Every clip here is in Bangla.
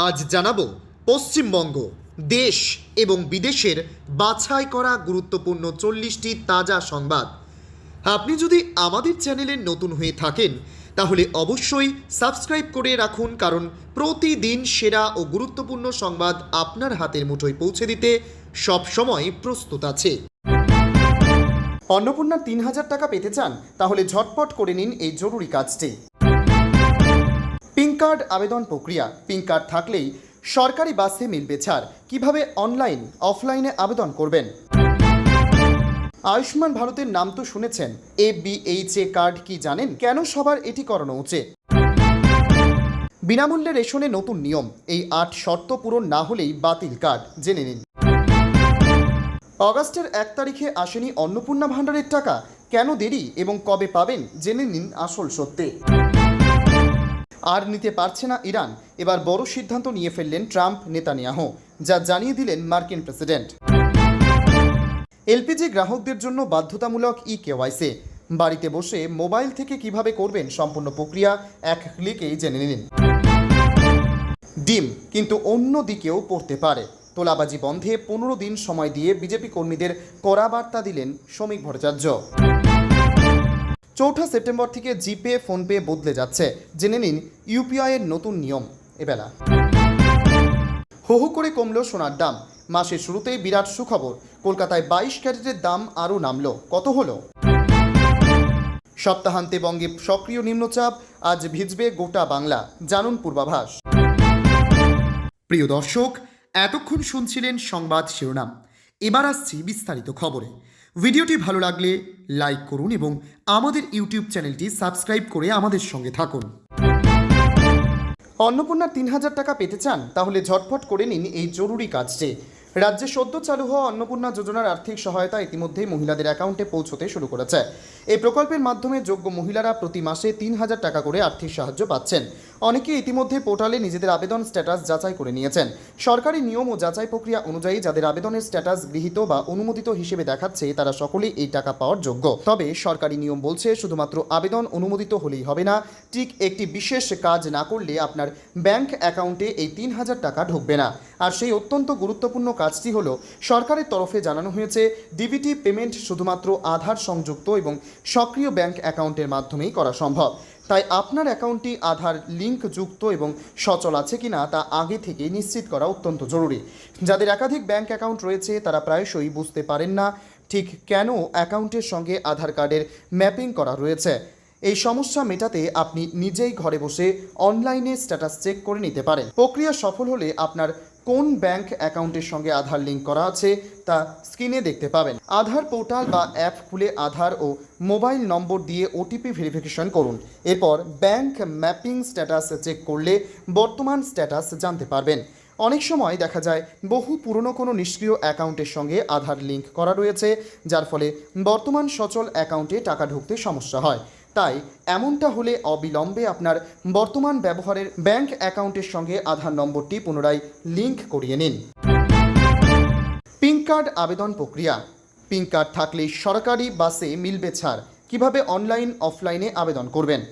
আজ জানাবো পশ্চিমবঙ্গ দেশ এবং বিদেশের বাছাই করা গুরুত্বপূর্ণ 40টি তাজা সংবাদ। আপনি যদি আমাদের চ্যানেলে নতুন হয়ে থাকেন তাহলে অবশ্যই সাবস্ক্রাইব করে রাখুন, কারণ প্রতিদিন সেরা ও গুরুত্বপূর্ণ সংবাদ আপনার হাতের মুঠোয় পৌঁছে দিতে সব সময় প্রস্তুত আছে। অন্নপূর্ণার 3000 টাকা পেতে চান? তাহলে ঝটপট করে নিন এই জরুরি কাজটি। পিঙ্ক কার্ড আবেদন প্রক্রিয়া। পিঙ্ক কার্ড থাকলেই সরকারি বাসে মিলবে ছাড়। কিভাবে অনলাইন অফলাইনে আবেদন করবেন? আয়ুষ্মান ভারতের নাম তো শুনেছেন, ABHA কার্ড কি জানেন? কেন সবার এটি করানো উচিত? বিনামূল্যে রেশনে নতুন নিয়ম, এই 8 শর্ত পূরণ না হলেই বাতিল কার্ড, জেনে নিন। অগাস্টের 1 তারিখে আসেনি অন্নপূর্ণা ভাণ্ডারের টাকা, কেন দেরি এবং কবে পাবেন? জেনে নিন আসল সত্যি। আর নিতে পারছে না ইরান, এবার বড় সিদ্ধান্ত নিয়ে ফেললেন ট্রাম্প নেতানিয়াহু, যা জানিয়ে দিলেন মার্কিন প্রেসিডেন্ট। এলপিজি গ্রাহকদের জন্য বাধ্যতামূলক KYC। বাড়িতে বসে মোবাইল থেকে কিভাবে করবেন সম্পূর্ণ প্রক্রিয়া এক ক্লিকেই জেনে নিন। ডিম কিন্তু অন্য দিকেও পড়তে পারে, তোলাবাজি বন্ধে 15 দিন সময় দিয়ে বিজেপি কর্মীদের কড়া বার্তা দিলেন শ্রমিক ভট্টাচার্য। 4 সেপ্টেম্বর থেকে জিপে ফোনপে বদলে যাচ্ছে, জেনে নিন UPI এর নতুন নিয়ম এবেলা। হু হু করে কমলো সোনার দাম, মাসের শুরুতেই বিরাট সুখবর, কলকাতায় 22 ক্যারেটের দাম আরও নামলো, কত হলো? সপ্তাহান্তে বঙ্গে সক্রিয় নিম্নচাপ, আজ ভিজবে গোটা বাংলা, জানুন পূর্বাভাস। প্রিয় দর্শক, এতক্ষণ শুনছিলেন সংবাদ শিরোনাম, এবার আসছি বিস্তারিত খবরে। ভিডিওটি ভালো লাগলে লাইক করুন এবং আমাদের ইউটিউব চ্যানেলটি সাবস্ক্রাইব করে আমাদের সঙ্গে থাকুন। অন্নপূর্ণার 3000 টাকা পেতে চান? তাহলে ঝটপট করে নিন এই জরুরি কাজটি। রাজ্যে সদ্য চালু হওয়া অন্নপূর্ণা যোজনার আর্থিক সহায়তা ইতিমধ্যেই মহিলাদের অ্যাকাউন্টে পৌঁছতে শুরু করেছে। এই প্রকল্পের মাধ্যমে যোগ্য মহিলারা প্রতি মাসে 3000 টাকা করে আর্থিক সাহায্য পাচ্ছেন। অনেকে ইতিমধ্যে পোর্টালে নিজেদের আবেদন স্ট্যাটাস যাচাই করে নিয়েছেন। সরকারি নিয়ম ও যাচাই প্রক্রিয়া অনুযায়ী যাদের আবেদনের স্ট্যাটাস গৃহীত বা অনুমোদিত হিসেবে দেখাচ্ছে তারা সকলেই এই টাকা পাওয়ার যোগ্য। তবে সরকারি নিয়ম বলছে শুধুমাত্র আবেদন অনুমোদিত হলেই হবে না, ঠিক একটি বিশেষ কাজ না করলে আপনার ব্যাংক অ্যাকাউন্টে এই 3000 টাকা ঢুকবে না। আর সেই অত্যন্ত গুরুত্বপূর্ণ কাজটি হলো, সরকারের তরফে জানানো হয়েছে ডিবিটি পেমেন্ট শুধুমাত্র আধার সংযুক্ত এবং সক্রিয় ব্যাংক অ্যাকাউন্টের মাধ্যমেই করা সম্ভব। তাই আপনার অ্যাকাউন্টটি আধার লিঙ্ক যুক্ত এবং সচল আছে কিনা তা আগে থেকেই নিশ্চিত করা অত্যন্ত জরুরি। যাদের একাধিক ব্যাংক অ্যাকাউন্ট রয়েছে তারা প্রায়শই বুঝতে পারেন না ঠিক কেন অ্যাকাউন্টের সঙ্গে আধার কার্ডের ম্যাপিং করা রয়েছে। এই সমস্যা মেটাতে আপনি নিজেই ঘরে বসে অনলাইনে স্ট্যাটাস চেক করে নিতে পারেন। প্রক্রিয়া সফল হলে আপনার কোন ব্যাংক অ্যাকাউন্টের সঙ্গে আধার লিঙ্ক করা আছে তা স্ক্রিনে দেখতে পাবেন। আধার পোর্টাল বা অ্যাপ খুলে আধার ও মোবাইল নম্বর দিয়ে OTP ভেরিফিকেশন করুন। এরপর ব্যাংক ম্যাপিং স্ট্যাটাস চেক করলে বর্তমান স্ট্যাটাস জানতে পারবেন। অনেক সময় দেখা যায় বহু পুরনো কোনো নিষ্ক্রিয় অ্যাকাউন্টের সঙ্গে আধার লিঙ্ক করা রয়েছে, যার ফলে বর্তমান সচল অ্যাকাউন্টে টাকা ঢুকতে সমস্যা হয়। তাই এমনটা হলে অবিলম্বে আপনার বর্তমান ব্যবহারের ব্যাংক অ্যাকাউন্টের সঙ্গে আধার নম্বরটি পুনরায় লিঙ্ক করিয়ে নিন। পিঙ্ক কার্ড আবেদন প্রক্রিয়া। পিঙ্ক কার্ড থাকলেই সরকারি বাসে মিলবে ছাড়। কিভাবে অনলাইন অফলাইনে আবেদন করবেন?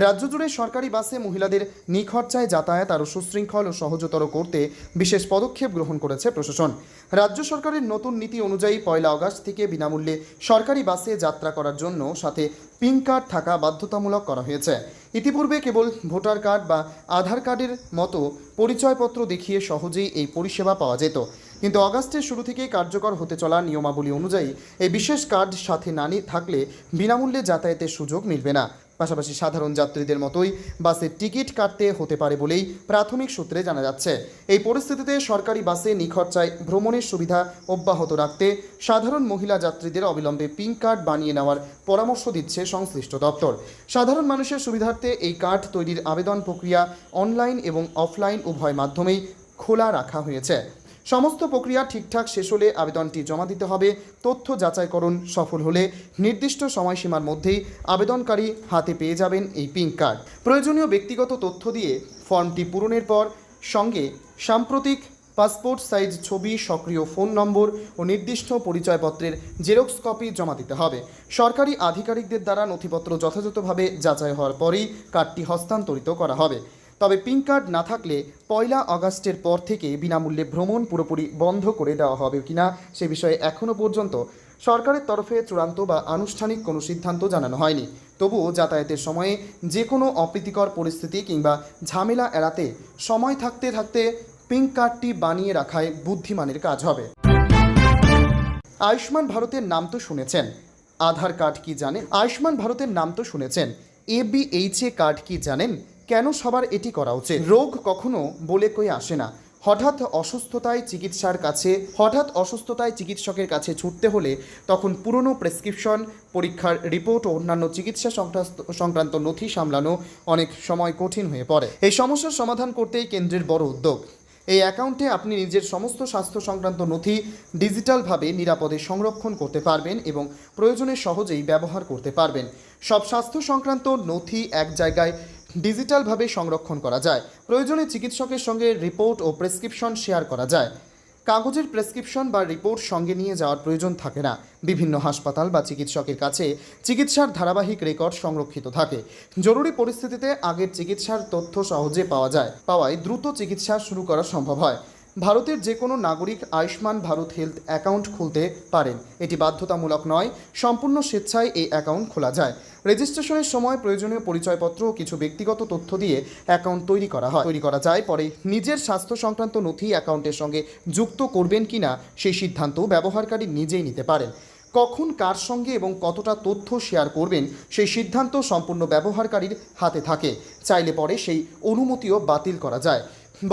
রাজ্য জুড়ে সরকারি বাসে মহিলাদের নিখরচায় যাতায়াত আরও সুশৃঙ্খল ও সহজতর করতে বিশেষ পদক্ষেপ গ্রহণ করেছে প্রশাসন। রাজ্য সরকারের নতুন নীতি অনুযায়ী 1 আগস্ট থেকে বিনামূল্যে সরকারি বাসে যাত্রা করার জন্য সাথে পিঙ্ক কার্ড থাকা বাধ্যতামূলক করা হয়েছে। ইতিপূর্বে কেবল ভোটার কার্ড বা আধার কার্ডের মতো পরিচয়পত্র দেখিয়ে সহজেই এই পরিষেবা পাওয়া যেত, কিন্তু আগস্টের শুরু থেকেই কার্যকর হতে চলা নিয়মাবলী অনুযায়ী এই বিশেষ কার্ড সাথে না থাকলে বিনামূল্যে যাতায়াতের সুযোগ মিলবে না। পাশাপাশি সাধারণ যাত্রীদের মতোই বাসের টিকিট কাটতে হতে পারে বলেই প্রাথমিক সূত্রে জানা যাচ্ছে। এই পরিস্থিতিতে সরকারি বাসে নিখরচায় ভ্রমণের সুবিধা অব্যাহত রাখতে সাধারণ মহিলা যাত্রীদের অবিলম্বে পিঙ্ক কার্ড বানিয়ে নেওয়ার পরামর্শ দিচ্ছে সংশ্লিষ্ট দপ্তর। সাধারণ মানুষের সুবিধার্থে এই কার্ড তৈরির আবেদন প্রক্রিয়া অনলাইন এবং অফলাইন উভয় মাধ্যমেই খোলা রাখা হয়েছে। সমস্ত প্রক্রিয়া ঠিকঠাক শেষ হলে আবেদনটি জমা দিতে হবে। তথ্য যাচাইকরণ সফল হলে নির্দিষ্ট সময়সীমার মধ্যেই আবেদনকারী হাতে পেয়ে যাবেন এই পিঙ্ক কার্ড। প্রয়োজনীয় ব্যক্তিগত তথ্য দিয়ে ফর্মটি পূরণের পর সঙ্গে সাম্প্রতিক পাসপোর্ট সাইজ ছবি, সক্রিয় ফোন নম্বর ও নির্দিষ্ট পরিচয়পত্রের জেরক্স কপি জমা দিতে হবে। সরকারি আধিকারিকদের দ্বারা নথিপত্র যথাযথভাবে যাচাই হওয়ার পরেই কার্ডটি হস্তান্তরিত করা হবে। তবে পিঙ্ক কার্ড না থাকলে 1 আগস্টের পর থেকে বিনামূল্যে ভ্রমণ পুরোপুরি বন্ধ করে দেওয়া হবে কিনা সে বিষয়ে এখনও পর্যন্ত সরকারের তরফে চূড়ান্ত বা আনুষ্ঠানিক কোনো সিদ্ধান্ত জানানো হয়নি। তবুও যাতায়াতের সময়ে যে কোনো অপ্রীতিকর পরিস্থিতি কিংবা ঝামেলা এড়াতে সময় থাকতে থাকতে পিঙ্ক কার্ডটি বানিয়ে রাখায় বুদ্ধিমানের কাজ হবে। আয়ুষ্মান ভারতের নাম তো শুনেছেন, আধার কার্ড কি জানেন? আয়ুষ্মান ভারতের নাম তো শুনেছেন, ABHA কার্ড কি জানেন? কেন সবার এটি করা উচিত? রোগ কখনো বলে কই আসে না। হঠাৎ অসুস্থতায় চিকিৎসকের কাছে ছুটতে হলে তখন পুরনো প্রেসক্রিপশন, পরীক্ষার রিপোর্ট ও অন্যান্য চিকিৎসা সংক্রান্ত নথি সামলানো অনেক সময় কঠিন হয়ে পড়ে। এই সমস্যার সমাধান করতেই কেন্দ্রের বড় উদ্যোগ। এই অ্যাকাউন্টে আপনি নিজের সমস্ত স্বাস্থ্য সংক্রান্ত নথি ডিজিটালভাবে নিরাপদে সংরক্ষণ করতে পারবেন এবং প্রয়োজনে সহজেই ব্যবহার করতে পারবেন। সব স্বাস্থ্য সংক্রান্ত নথি এক জায়গায় ডিজিটালভাবে সংরক্ষণ করা যায়। প্রয়োজনে চিকিৎসকের সঙ্গে রিপোর্ট ও প্রেসক্রিপশন শেয়ার করা যায়। কাগজের প্রেসক্রিপশন বা রিপোর্ট সঙ্গে নিয়ে যাওয়ার প্রয়োজন থাকে না। বিভিন্ন হাসপাতাল বা চিকিৎসকের কাছে চিকিৎসার ধারাবাহিক রেকর্ড সংরক্ষিত থাকে। জরুরি পরিস্থিতিতে আগের চিকিৎসার তথ্য সহজে পাওয়ায় দ্রুত চিকিৎসা শুরু করা সম্ভব হয়। ভারতের যে কোনো নাগরিক আয়ুষ্মান ভারত হেলথ অ্যাকাউন্ট খুলতে পারেন। এটি বাধ্যতামূলক নয়, সম্পূর্ণ স্বেচ্ছায় এই অ্যাকাউন্ট খোলা যায়। রেজিস্ট্রেশনের সময় প্রয়োজনীয় পরিচয়পত্র ও কিছু ব্যক্তিগত তথ্য দিয়ে অ্যাকাউন্ট তৈরি করা যায়। পরে নিজের স্বাস্থ্য সংক্রান্ত নথি অ্যাকাউন্টের সঙ্গে যুক্ত করবেন কিনা সেই সিদ্ধান্ত ব্যবহারকারী নিজেই নিতে পারেন। কখন কার সঙ্গে এবং কতটা তথ্য শেয়ার করবেন সেই সিদ্ধান্ত সম্পূর্ণ ব্যবহারকারীর হাতে থাকে। চাইলে পরে সেই অনুমতিও বাতিল করা যায়।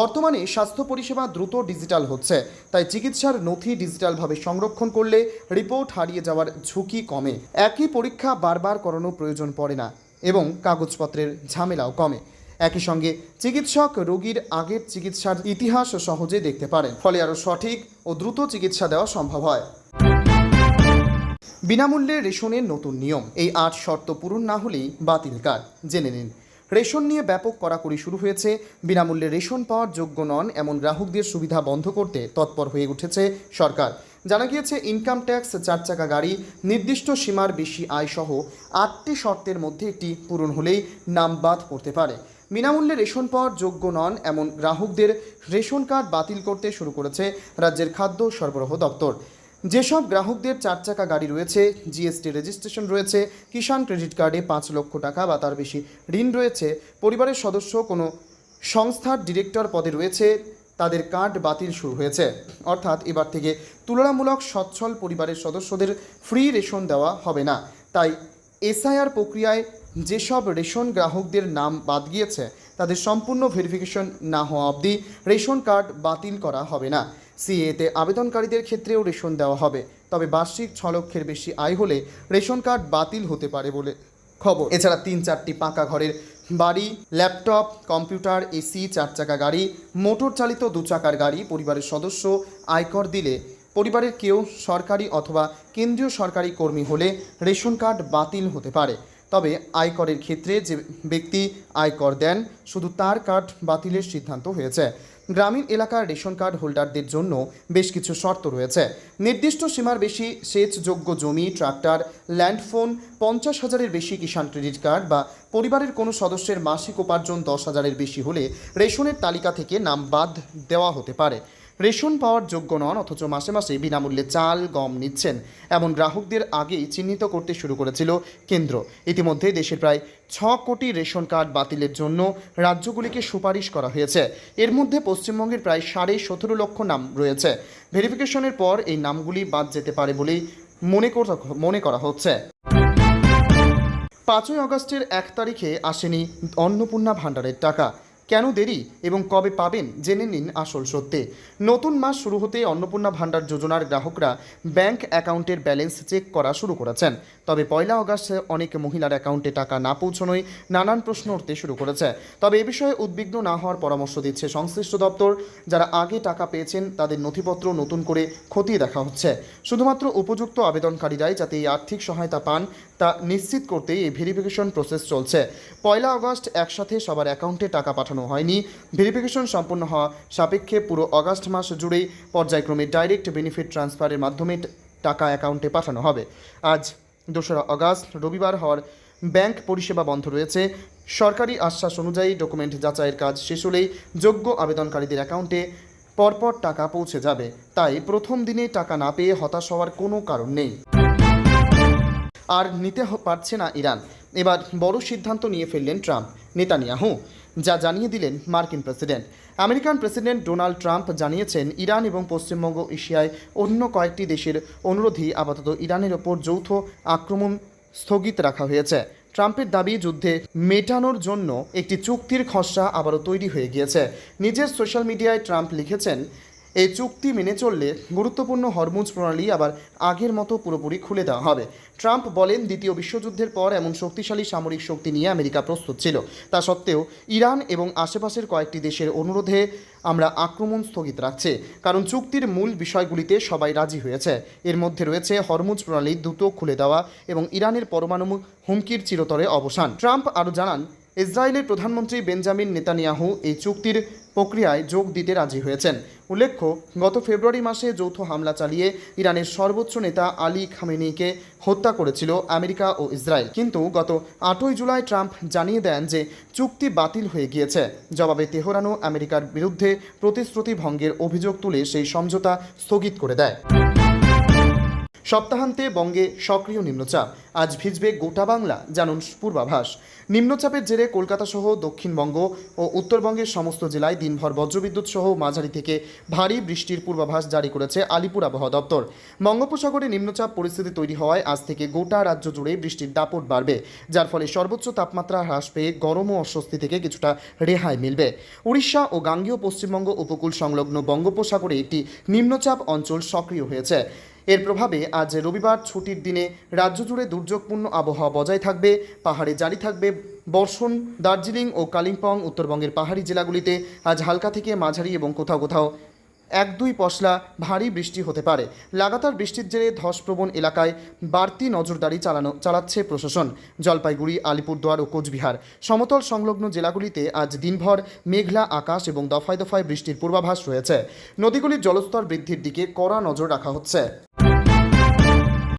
বর্তমানে স্বাস্থ্য পরিষেবা দ্রুত ডিজিটাল হচ্ছে, তাই চিকিৎসার নথি ডিজিটালভাবে সংরক্ষণ করলে রিপোর্ট হারিয়ে যাওয়ার ঝুঁকি কমে। একই পরীক্ষা বারবার করানোর প্রয়োজন পড়ে না এবং কাগজপত্রের ঝামেলাও কমে। একই সঙ্গে চিকিৎসক রোগীর আগের চিকিৎসার ইতিহাস সহজে দেখতে পারেন, ফলে আরও সঠিক ও দ্রুত চিকিৎসা দেওয়া সম্ভব হয়। বিনামূল্যে রেশনের নতুন নিয়ম, এই 8 শর্ত পূরণ না হলেই বাতিল কার্ড। জেনে নিন। রেশন নিয়ে ব্যাপক কড়াকড়ি শুরু হয়েছে। বিনামূল্যে রেশন পাওয়ার যোগ্য নন এমন গ্রাহকদের সুবিধা বন্ধ করতে তৎপর হয়ে উঠেছে সরকার। জানা গিয়েছে, ইনকাম ট্যাক্স, 4 চাকা গাড়ি, নির্দিষ্ট সীমার বেশি আয় সহ 8টি শর্তের মধ্যে একটি পূরণ হলেই নাম বাদ পড়তে পারে। বিনামূল্যে রেশন পাওয়ার যোগ্য নন এমন গ্রাহকদের রেশন কার্ড বাতিল করতে শুরু করেছে রাজ্যের খাদ্য সরবরাহ দপ্তর। যেসব গ্রাহকদের 4 চাকা গাড়ি রয়েছে, GST রেজিস্ট্রেশন রয়েছে, কিষাণ ক্রেডিট কার্ডে 5 লক্ষ টাকা বা তার বেশি ঋণ রয়েছে, পরিবারের সদস্য কোনো সংস্থার ডিরেক্টর পদে রয়েছে, তাদের কার্ড বাতিল শুরু হয়েছে। অর্থাৎ এবার থেকে তুলনামূলক সচ্ছল পরিবারের সদস্যদের ফ্রি রেশন দেওয়া হবে না। তাই SIR প্রক্রিয়ায় যেসব রেশন গ্রাহকদের নাম বাদ গিয়েছে তাদের সম্পূর্ণ ভেরিফিকেশন না হওয়া অবধি রেশন কার্ড বাতিল করা হবে না। CAA-তে আবেদনকারীদের ক্ষেত্রেও রেশন দেওয়া হবে, তবে বার্ষিক 6 লক্ষের বেশি আয় হলে রেশন কার্ড বাতিল হতে পারে বলে খবর। এছাড়া 3-4টি পাকা ঘরের বাড়ি, ল্যাপটপ, কম্পিউটার, AC, 4 চাকা গাড়ি, মোটর চালিত 2 চাকার গাড়ি পরিবারের সদস্য আয়কর দিলে পরিবারের কেউ সরকারি অথবা কেন্দ্রীয় সরকারি কর্মী হলে রেশন কার্ড বাতিল হতে পারে। তবে আয়করের ক্ষেত্রে যে ব্যক্তি আয়কর দেন শুধু তার কার্ড বাতিলের সিদ্ধান্ত হয়েছে। গ্রামীণ এলাকার রেশন কার্ড হোল্ডারদের জন্য বেশ কিছু শর্ত রয়েছে। নির্দিষ্ট সীমার বেশি সেচযোগ্য জমি, ট্রাক্টর, ল্যান্ডফোন, 50,000-এর বেশি কিষাণ ক্রেডিট কার্ড বা পরিবারের কোনো সদস্যের মাসিক উপার্জন 10,000-এর বেশি হলে রেশনের তালিকা থেকে নাম বাদ দেওয়া হতে পারে। রেশন পাওয়ার যোগ্য নন অথচ মাসে মাসে বিনামূল্যে চাল, গম নিচ্ছেন এমন গ্রাহকদের আগেই চিহ্নিত করতে শুরু করেছিল কেন্দ্র। ইতিমধ্যে দেশের প্রায় 6 কোটি রেশন কার্ড বাতিলের জন্য রাজ্যগুলিকে সুপারিশ করা হয়েছে। এর মধ্যে পশ্চিমবঙ্গের প্রায় 17.5 লক্ষ নাম রয়েছে। ভেরিফিকেশনের পর এই নামগুলি বাদ যেতে পারে বলেই মনে করা হচ্ছে। 5 আগস্টের 1 তারিখে আসেনি অন্নপূর্ণা ভাণ্ডারের টাকা। কেন দেরি এবং কবে পাবেন জেনে নিন আসল সত্যি। নতুন মাস শুরু হতে অন্নপূর্ণা ভাণ্ডার যোজনার গ্রাহকরা ব্যাংক অ্যাকাউন্টের ব্যালেন্স চেক করা শুরু করেছেন। তবে 1 আগস্টে অনেক মহিলার অ্যাকাউন্টে টাকা না পৌঁছানোয় নানান প্রশ্ন উঠতে শুরু করেছে। তবে এ বিষয়ে উদ্বিগ্ন না হওয়ার পরামর্শ দিচ্ছে সংশ্লিষ্ট দপ্তর। যারা আগে টাকা পেয়েছেন তাদের নথিপত্র নতুন করে খতিয়ে দেখা হচ্ছে। শুধুমাত্র উপযুক্ত আবেদনকারীরাই যাতে এই আর্থিক সহায়তা পান তা নিশ্চিত করতেই এই ভেরিফিকেশন প্রসেস চলছে। 1 আগস্ট একসাথে সবার অ্যাকাউন্টে টাকা পাঠানো হয়নি। ভেরিফিকেশন সম্পন্ন হওয়া সাপেক্ষে পুরো আগস্ট মাস জুড়েই পর্যায়ক্রমে ডাইরেক্ট বেনিফিট ট্রান্সফারের মাধ্যমে টাকা অ্যাকাউন্টে পাঠানো হবে। আজ 2রা আগস্ট রবিবার হওয়ার ব্যাংক পরিষেবা বন্ধ রয়েছে। সরকারি আশ্বাস অনুযায়ী ডকুমেন্ট যাচাইয়ের কাজ শেষ হলেই যোগ্য আবেদনকারীদের অ্যাকাউন্টে পরপর টাকা পৌঁছে যাবে। তাই প্রথম দিনে টাকা না পেয়ে হতাশ হওয়ার কোনো কারণ নেই। আর নিতে পারছে না ইরান। এবার বড় সিদ্ধান্ত নিয়ে ফেললেন ট্রাম্প, নেতানিয়াহু, যা জানিয়ে দিলেন মার্কিন president. American president Donald Trump জানিয়েছেন, ইরান এবং পশ্চিমবঙ্গ এশিয়ায় অন্য কয়েকটি দেশের অনুরোধেই আপাতত ইরানের ওপর যৌথ আক্রমণ স্থগিত রাখা হয়েছে। ট্রাম্পের দাবি, যুদ্ধে মেটানোর জন্য একটি চুক্তির খসড়া আবারও তৈরি হয়ে গিয়েছে। নিজের সোশ্যাল মিডিয়ায় ট্রাম্প লিখেছেন, এই চুক্তি মেনে চললে গুরুত্বপূর্ণ হরমুজ প্রণালী আবার আগের মতো পুরোপুরি খুলে দেওয়া হবে। ট্রাম্প বলেন, দ্বিতীয় বিশ্বযুদ্ধের পর এমন শক্তিশালী সামরিক শক্তি নিয়ে আমেরিকা প্রস্তুত ছিল। তা সত্ত্বেও ইরান এবং আশেপাশের কয়েকটি দেশের অনুরোধে আমরা আক্রমণ স্থগিত রাখছি, কারণ চুক্তির মূল বিষয়গুলিতে সবাই রাজি হয়েছে। এর মধ্যে রয়েছে হরমুজ প্রণালী দ্রুত খুলে দেওয়া এবং ইরানের পরমাণু হুমকির চিরতরে অবসান। ট্রাম্প আরও জানান, ইসরায়েলের প্রধানমন্ত্রী বেঞ্জামিন নেতানিয়াহু এই চুক্তির প্রক্রিয়ায় যোগ দিতে রাজি হয়েছেন। উল্লেখ্য, গত ফেব্রুয়ারি মাসে যৌথ হামলা চালিয়ে ইরানের সর্বোচ্চ নেতা আলী খামেনিকে হত্যা করেছিল আমেরিকা ও ইসরায়েল। কিন্তু গত 8ই জুলাই ট্রাম্প জানিয়ে দেন যে চুক্তি বাতিল হয়ে গিয়েছে। জবাবে তেহরানও আমেরিকার বিরুদ্ধে প্রতিশ্রুতি ভঙ্গের অভিযোগ তুলে সেই সমঝোতা স্থগিত করে দেয়। সপ্তাহান্তে বঙ্গে সক্রিয় নিম্নচাপ, আজ ভিজবে গোটা বাংলা, জানুন পূর্বাভাস। নিম্নচাপের জেরে কলকাতা সহ দক্ষিণবঙ্গ ও উত্তরবঙ্গের সমস্ত জেলায় দিনভর বজ্রবিদ্যুৎ সহ মাঝারি থেকে ভারী বৃষ্টির পূর্বাভাস জারি করেছে আলিপুর আবহাওয়া দপ্তর। বঙ্গোপসাগরে নিম্নচাপ পরিস্থিতি তৈরি হওয়ায় আজ থেকে গোটা রাজ্য জুড়ে বৃষ্টির দাপট বাড়বে, যার ফলে সর্বোচ্চ তাপমাত্রা হ্রাস পেয়ে গরম ও অস্বস্তি থেকে কিছুটা রেহাই মিলবে। উড়িষ্যা ও গাঙ্গেয় পশ্চিমবঙ্গ উপকূল সংলগ্ন বঙ্গোপসাগরে একটি নিম্নচাপ অঞ্চল সক্রিয় হয়েছে। এর প্রভাবে আজ রবিবার ছুটির দিনে রাজ্য জুড়ে দুর্যোগপূর্ণ আবহাওয়া বজায় থাকবে। পাহাড়ে জারি থাকবে বর্ষণ। দার্জিলিং ও কালিম্পং, উত্তরবঙ্গের পাহাড়ি জেলাগুলিতে আজ হালকা থেকে মাঝারি এবং কোথাও কোথাও 1-2 পশলা ভারী বৃষ্টি হতে পারে। লাগাতার বৃষ্টির জেরে ধসপ্রবণ এলাকায় বাড়তি নজরদারি চালাচ্ছে প্রশাসন। জলপাইগুড়ি, আলিপুরদুয়ার ও কোচবিহার সমতল সংলগ্ন জেলাগুলিতে আজ দিনভর মেঘলা আকাশ এবং দফায় দফায় বৃষ্টির পূর্বাভাস রয়েছে। নদীগুলির জলস্তর বৃদ্ধির দিকে কড়া নজর রাখা হচ্ছে।